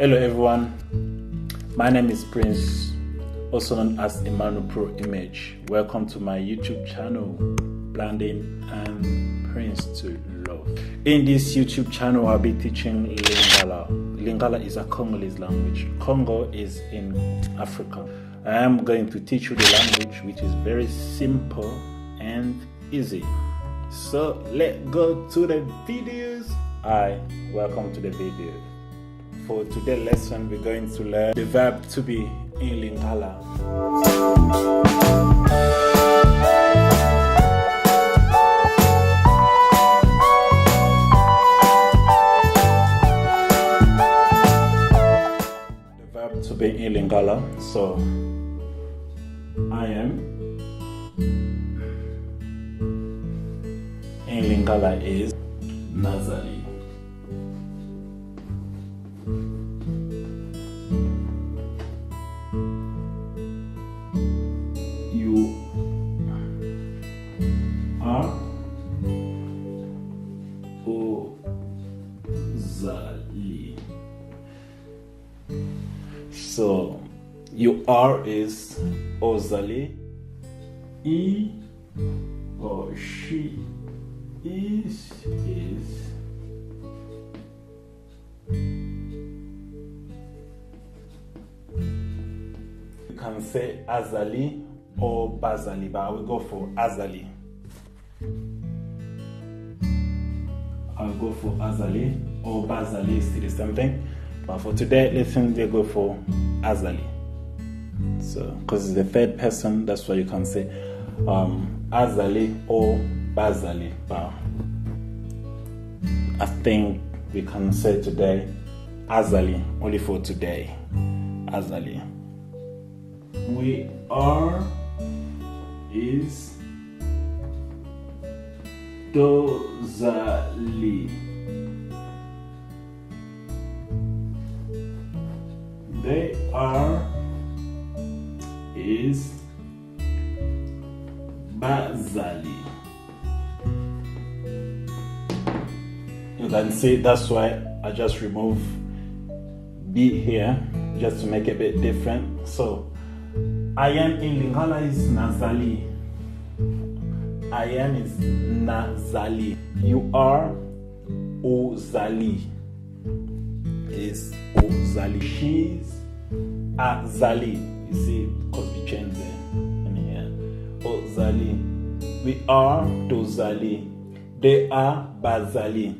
Hello everyone, my name is Prince, also known as Emmanuel Pro Image. Welcome to my YouTube channel, Blending and Prince to Love. In this YouTube channel, I'll be teaching Lingala. Lingala is a Congolese language. Congo is in Africa. I am going to teach you the language, which is very simple and easy. So let's go to the videos. Welcome to the video. For today's lesson, we're going to learn the verb to be in Lingala. The verb to be in Lingala. So, I am. In Lingala is Nazali. You are Ozali. So you are is Ozali. He or she is you can say Azali or Bazali, but I will go for Azali. I'll go for Azali or Bazali, is still the same thing. But for today, let's go for Azali. So, because it's the third person, that's why you can say Azali or Bazali. But I think we can say today Azali, only for today. Azali. We are is Dozali. They are is Bazali. You can see that's why I just remove B here just to make it a bit different. So I am in Lingala is Nazali. I am is Nazali. You are Ozali. Is Ozali. She's Azali. You see, because we changed it in here. Ozali. We are Dozali. They are Bazali.